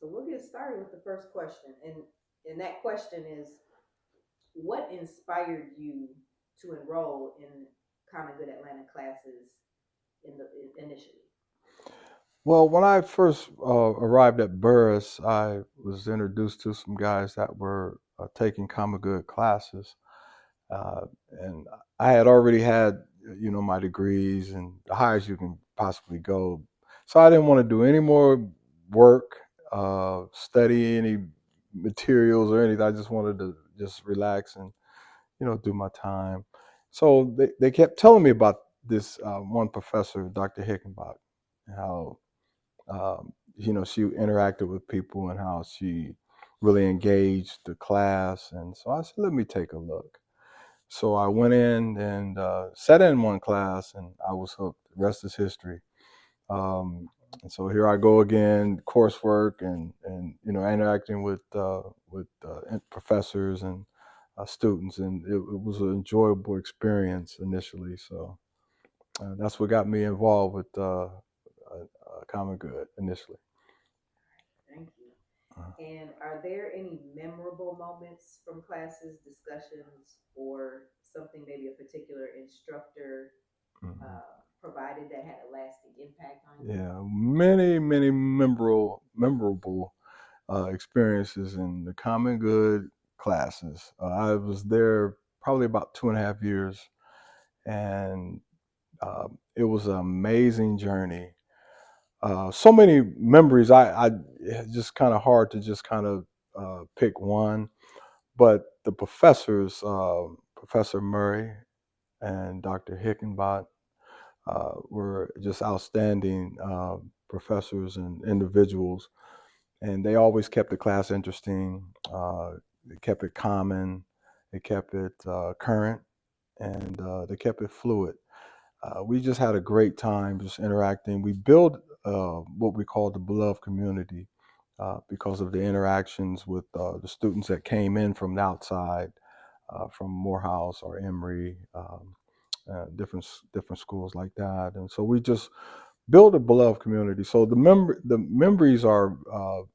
So we'll get started with the first question, and that question is, what inspired you to enroll in Common Good Atlanta classes initially? Well, when I first arrived at Burris, I was introduced to some guys that were taking common good classes, uh, and I had already had, my degrees and the highest you can possibly go. So I didn't want to do any more work, study any materials or anything. I just wanted to just relax and do my time. So they kept telling me about this one professor, Dr. Hickenbach, how she interacted with people and how she really engaged the class. And so I said, let me take a look. So I went in and sat in one class, and I was hooked. The rest is history. And so here I go again, coursework and interacting with professors and students, and it was an enjoyable experience initially. So that's what got me involved with Common Good initially. Thank you. Uh, And are there any memorable moments from classes, discussions, or something maybe a particular instructor mhm. provided that had a lasting impact on you? Yeah, many memorable experiences in the Common Good classes. I was there probably about 2.5 years, and it was an amazing journey. So many memories. It's just kind of hard to just kind of pick one, but the professors, Professor Murray and Dr. Hickenbot, were just outstanding professors and individuals, and they always kept the class interesting. They kept it common, they kept it current, and they kept it fluid. We just had a great time just interacting. We built what we call the beloved community because of the interactions with the students that came in from the outside, from Morehouse or Emory, different schools like that. And so we just build a beloved community. So the memories are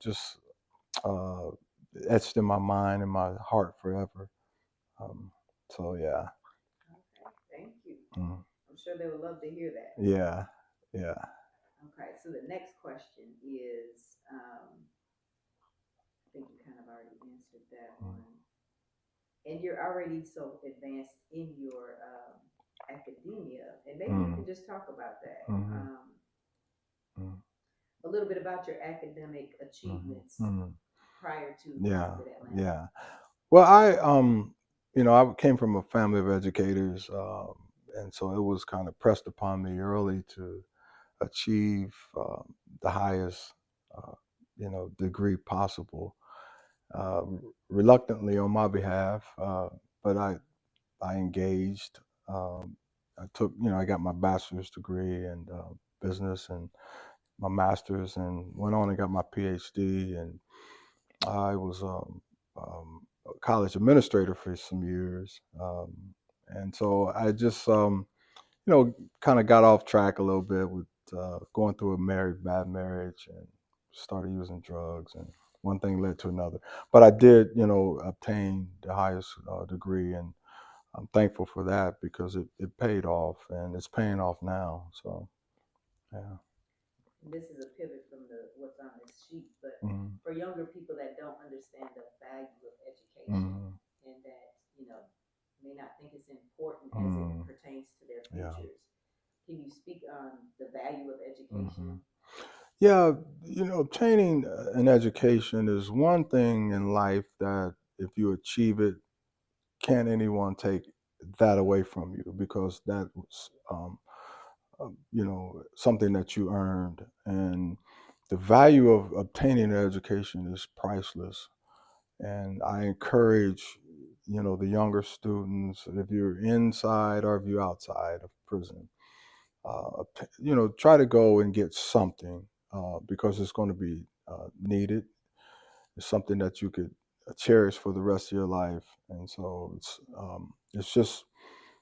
just uh, etched in my mind and my heart forever. Um, so yeah. Okay, thank you. Mm. I'm sure they would love to hear that. Yeah, yeah. Okay, so the next question is, I think you kind of already answered that Mm. one. And you're already so advanced in your academia, and maybe you Mm. can just talk about that. Mm. Mm. A little bit about your academic Mm. achievements Mm. prior to Common Yeah, Good Atlanta. yeah. Well, I came from a family of educators, and so it was kind of pressed upon me early to achieve the highest, uh, degree possible. Uh, Reluctantly on my behalf, but I engaged. I got my bachelor's degree in business and my master's, and went on and got my PhD. And I was a college administrator for some years, and so I just kind of got off track a little bit with going through a bad marriage, and started using drugs, and one thing led to another. But I did, obtain the highest degree, and I'm thankful for that because it paid off, and it's paying off now. So yeah. And this is a pivot from the what's on this sheet, but Mm-hmm. for younger people that don't understand the value of education Mm-hmm. and that, may not think it's important as it Mm-hmm. pertains to their Yeah. futures, can you speak on the value of Mm-hmm. education? Yeah, obtaining an education is one thing in life that if you achieve it, can't anyone take that away from you because that was, something that you earned. And the value of obtaining an education is priceless. And I encourage, the younger students, if you're inside or if you're outside of prison, try to go and get something because it's going to be needed. It's something that you could cherish for the rest of your life, and so it's just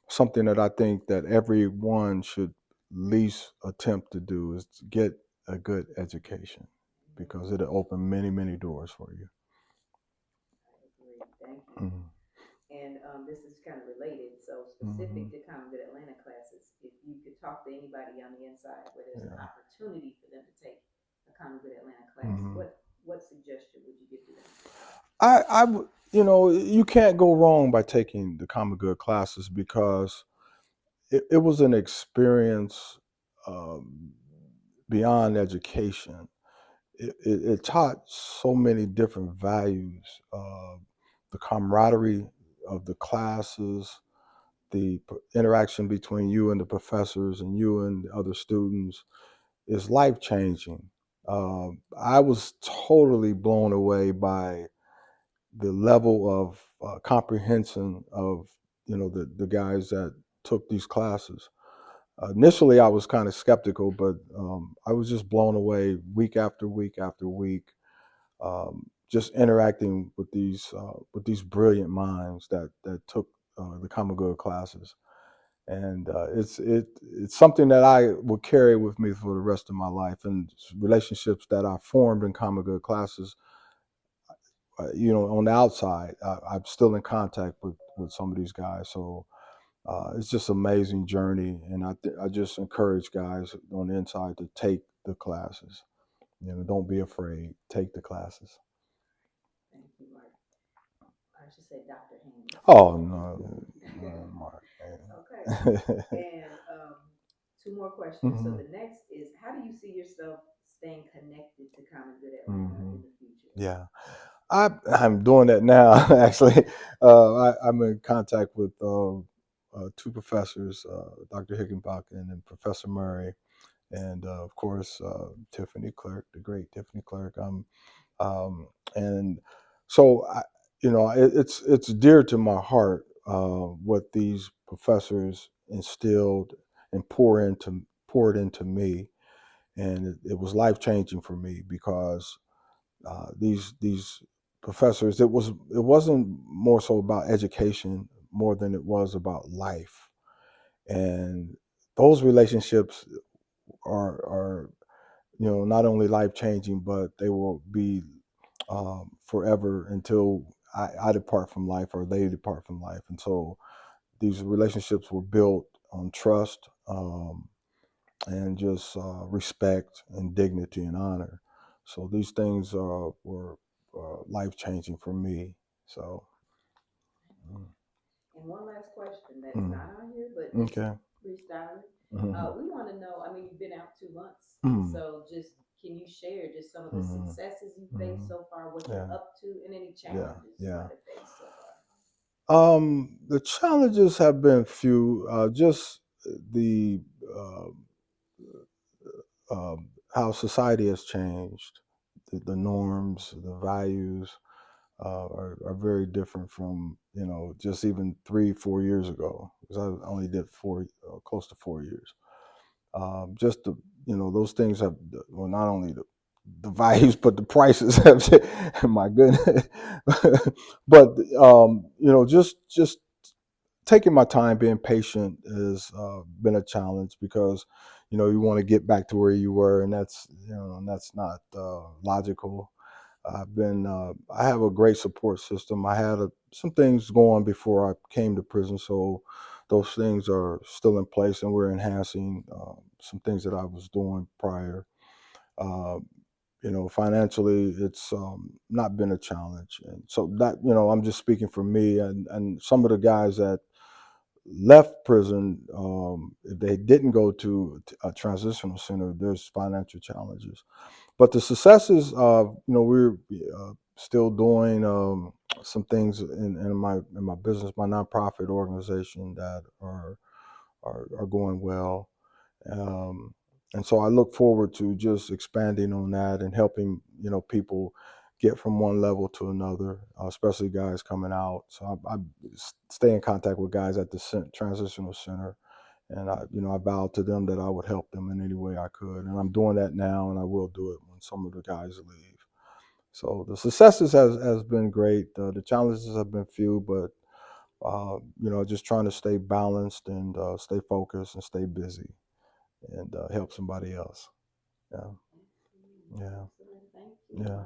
something that I think that everyone should at least attempt to do is to get a good education. because it'll open many, many doors for you. I agree. Thank you. Mm-hmm. And this is kind of related. So Mm-hmm. specific to Common Good Atlanta classes, if you could talk to anybody on the inside where there's an Yeah. opportunity for them to take a Common Good Atlanta class, Mm-hmm. what suggestion would you give to them? You know, you can't go wrong by taking the common good classes because it was an experience um, beyond education. It taught so many different values. The camaraderie of the classes, the interaction between you and the professors and you and the other students is life changing. I was totally blown away by the level of comprehension of the guys that took these classes. Initially, I was kind of skeptical, but I was just blown away week after week after week, just interacting with these brilliant minds that took the common good classes, and it's something that I will carry with me for the rest of my life, and relationships that I formed in common good classes. On the outside, I'm still in contact with some of these guys, so it's just an amazing journey, and I just encourage guys on the inside to take the classes. Don't be afraid. Take the classes. Thank you, Mark. I should say Dr. Haynes. Oh no, no, Mark. Okay. Man. And two more questions. So Hmm. the next is, how do you see yourself staying connected to Common Good Atlanta Hmm. in the future? Yeah, I'm doing that now. Actually, I'm in contact with two professors, Dr. Higginbotham and Professor Murray, and of course Tiffany Clerk, the great Tiffany Clerk. Um, and so it's dear to my heart what these professors instilled and poured into me, and it was life changing for me because these professors, it wasn't more so about education more than it was about life, and those relationships are not only life changing, but they will be forever until I depart from life or they depart from life. And so these relationships were built on trust, and just respect and dignity and honor. So these things were life changing for me. So, mm, And one last question that's mm, not on here, but just okay. freestyling. Mm-hmm. We want to know. I mean, you've been out 2 months, and Mm-hmm. so just can you share just some of the Mm-hmm. successes you faced Mm-hmm. so far, what you're Yeah, up to, and any yeah, challenges you yeah. might have faced so far? The challenges have been few. Just the uh, how society has changed, the norms, the values are very different from just even 3 4 years ago. Because I only did close to 4 years. Just the those things have, well, not only the values but the prices have. My goodness. But just taking my time, being patient has been a challenge because you want to get back to where you were, and that's not logical. I have a great support system. I had some things going before I came to prison, so those things are still in place, and we're enhancing some things that I was doing prior. Uh, Financially, it's not been a challenge, and so that I'm just speaking for me and some of the guys that left prison. If they didn't go to a transitional center, there's financial challenges, but the successes, we're still doing some things in my business, my nonprofit organization that are going well, um, and so I look forward to just expanding on that and helping people get from one level to another, especially guys coming out. So I stay in contact with guys at the transitional center, and I vowed to them that I would help them in any way I could, and I'm doing that now, and I will do it when some of the guys leave. So the successes has been great. The challenges have been few, but just trying to stay balanced and stay focused and stay busy and help somebody else. Yeah, Absolutely. yeah. Excellent. Thank Yeah.